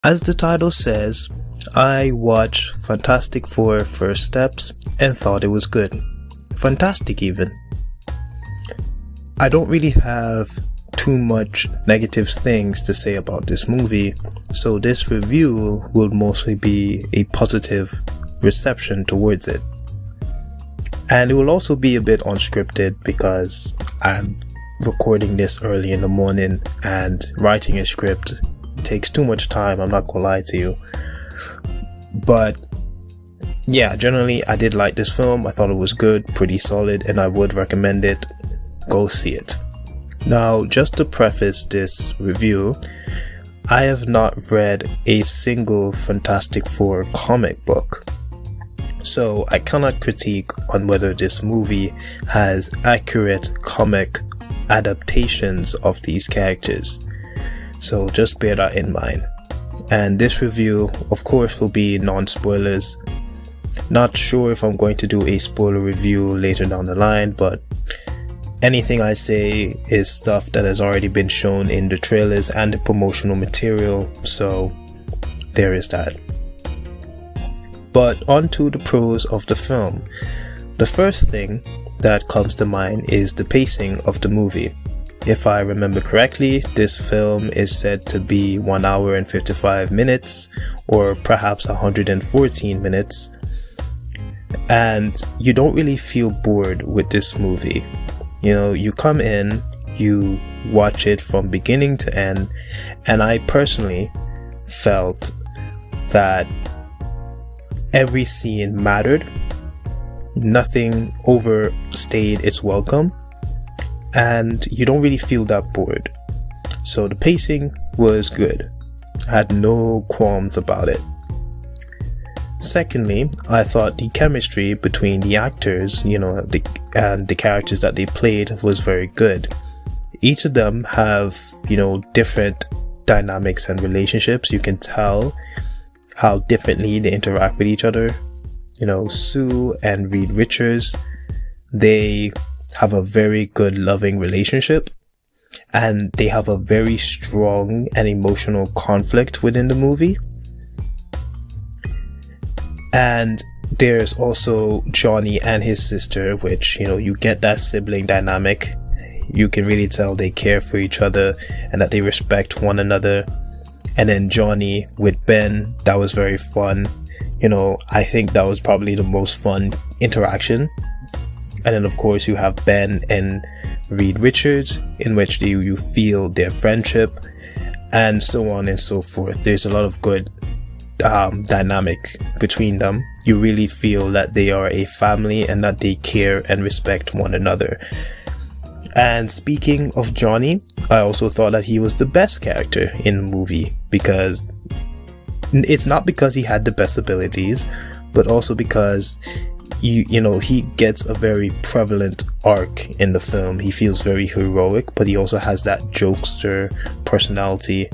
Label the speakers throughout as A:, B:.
A: As the title says, I watched Fantastic Four First Steps and thought it was good. Fantastic even. I don't really have too much negative things to say about this movie, so this review will mostly be a positive reception towards it. And it will also be a bit unscripted because I'm recording this early in the morning and writing a script takes too much time, I'm not gonna lie to you. But yeah, generally I did like this film. I thought it was good, pretty solid, and I would recommend it. Go see it. Now, just to preface this review, I have not read a single Fantastic Four comic book, so I cannot critique on whether this movie has accurate comic adaptations of these characters. So just bear that in mind. And this review, of course, will be non-spoilers. Not sure if I'm going to do a spoiler review later down the line, but anything I say is stuff that has already been shown in the trailers and the promotional material, so there is that. But on to the pros of the film. The first thing that comes to mind is the pacing of the movie. If I remember correctly, this film is said to be 1 hour and 55 minutes, or perhaps 114 minutes, and you don't really feel bored with this movie. You know, you come in, you watch it from beginning to end, and I personally felt that every scene mattered, nothing overstayed its welcome, and you don't really feel that bored. So the pacing was good. I had no qualms about it. Secondly, I thought the chemistry between the actors, and the characters that they played was very good. Each of them have, different dynamics and relationships. You can tell how differently they interact with each other. Sue and Reed Richards, they have a very good loving relationship, and they have a very strong and emotional conflict within the movie. And there's also Johnny and his sister, which, you get that sibling dynamic. You can really tell they care for each other and that they respect one another. And then Johnny with Ben, that was very fun. I think that was probably the most fun interaction. And then of course you have Ben and Reed Richards, in which you feel their friendship, and so on and so forth. There's a lot of good dynamic between them. You really feel that they are a family and that they care and respect one another. And speaking of Johnny, I also thought that he was the best character in the movie, because it's not because he had the best abilities, but also because he gets a very prevalent arc in the film. He feels very heroic, but he also has that jokester personality,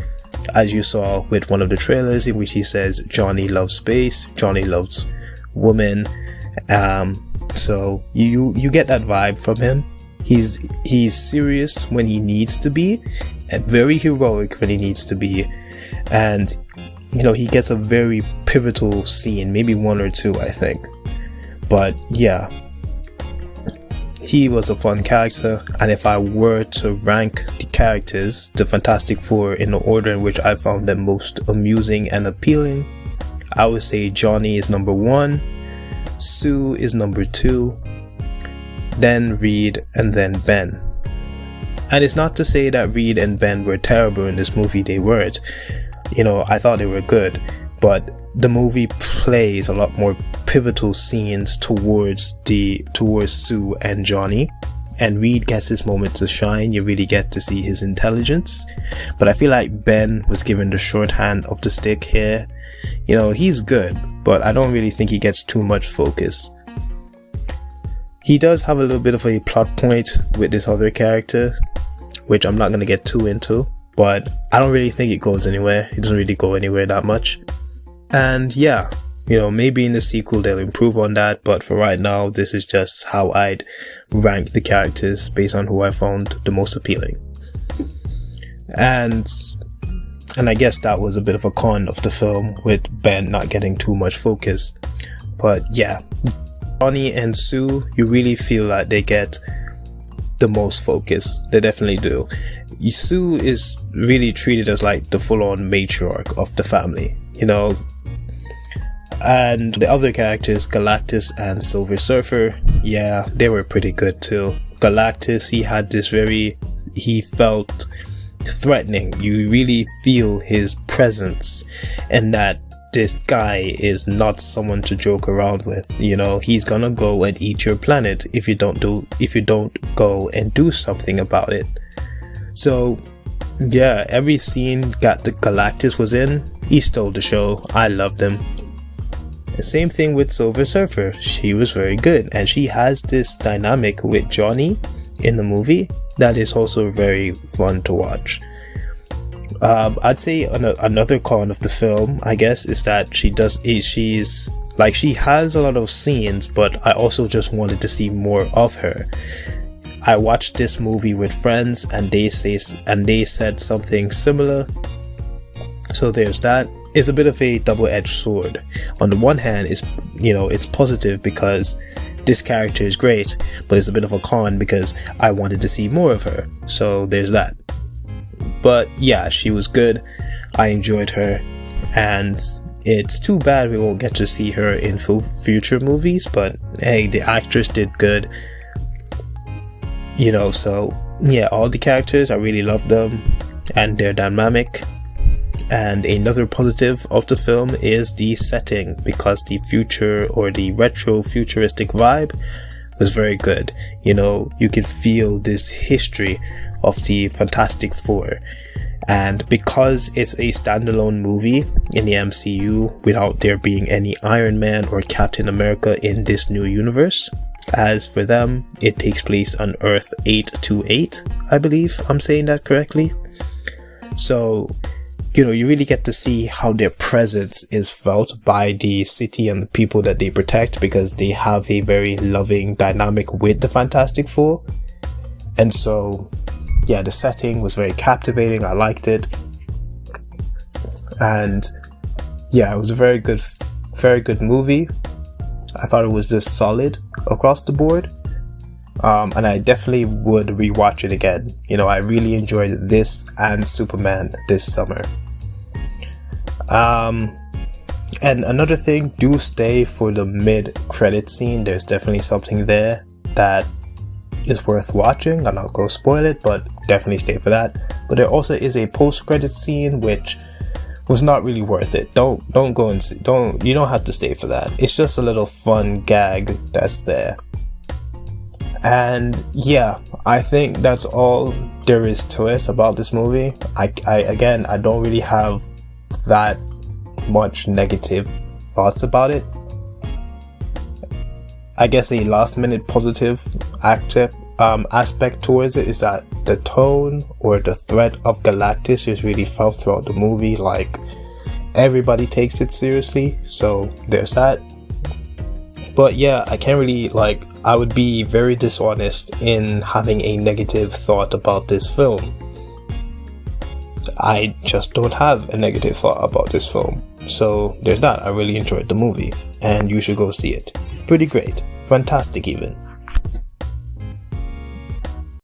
A: as you saw with one of the trailers, in which he says Johnny loves space, Johnny loves women. So you get that vibe from him. He's serious when he needs to be, and very heroic when he needs to be. And he gets a very pivotal scene, maybe one or two, I think. But yeah, he was a fun character. And if I were to rank the characters, the Fantastic Four, in the order in which I found them most amusing and appealing, I would say Johnny is number 1, Sue is number 2, then Reed, and then Ben. And it's not to say that Reed and Ben were terrible in this movie. They weren't. I thought they were good, but the movie plays a lot more pivotal scenes towards Sue and Johnny, and Reed gets his moment to shine. You really get to see his intelligence, but I feel like Ben was given the shorthand of the stick here. He's good, but I don't really think he gets too much focus. He does have a little bit of a plot point with this other character, which I'm not going to get too into, but I don't really think it goes anywhere. It doesn't really go anywhere that much. And yeah, maybe in the sequel they'll improve on that, but for right now, this is just how I'd rank the characters based on who I found the most appealing. And And I guess that was a bit of a con of the film, with Ben not getting too much focus. But yeah, Johnny and Sue, you really feel like they get the most focus. They definitely do. Sue is really treated as like the full-on matriarch of the family, you know. And the other characters, Galactus and Silver Surfer, yeah, they were pretty good too. Galactus, he felt threatening. You really feel his presence, and that this guy is not someone to joke around with. You know, he's gonna go and eat your planet if you don't go and do something about it. So yeah, every scene that the Galactus was in, he stole the show. I loved him. The same thing with Silver Surfer. She was very good, and she has this dynamic with Johnny in the movie that is also very fun to watch. I'd say another con of the film, I guess, is that she has a lot of scenes, but I also just wanted to see more of her. I watched this movie with friends, and they said something similar. So there's that. It's a bit of a double-edged sword. On the one hand, it's positive because this character is great, but it's a bit of a con because I wanted to see more of her. So there's that. But yeah, she was good. I enjoyed her, and it's too bad we won't get to see her in future movies, but hey, the actress did good. You know, so yeah, all the characters, I really love them, and they're dynamic. And another positive of the film is the setting, because the future or the retro futuristic vibe was very good. You know, you could feel this history of the Fantastic Four, and because it's a standalone movie in the MCU without there being any Iron Man or Captain America in this new universe, as for them, it takes place on Earth 828, I believe I'm saying that correctly. So, you know, you really get to see how their presence is felt by the city and the people that they protect, because they have a very loving dynamic with the Fantastic Four. And so, yeah, the setting was very captivating. I liked it. And yeah, it was a very good movie. I thought it was just solid across the board. And I definitely would rewatch it again. You know, I really enjoyed this and Superman this summer. And another thing, do stay for the mid-credit scene. There's definitely something there that is worth watching. I'm not going to spoil it, but definitely stay for that. But there also is a post-credit scene which was not really worth it. Don't go and see. You don't have to stay for that. It's just a little fun gag that's there. And yeah, I think that's all there is to it about this movie. I don't really have that much negative thoughts about it. I guess a last minute positive aspect towards it is that the tone or the threat of Galactus is really felt throughout the movie. Like, everybody takes it seriously, so there's that. But yeah, I can't really, I would be very dishonest in having a negative thought about this film. I just don't have a negative thought about this film. So there's that. I really enjoyed the movie, and you should go see it. It's pretty great. Fantastic even.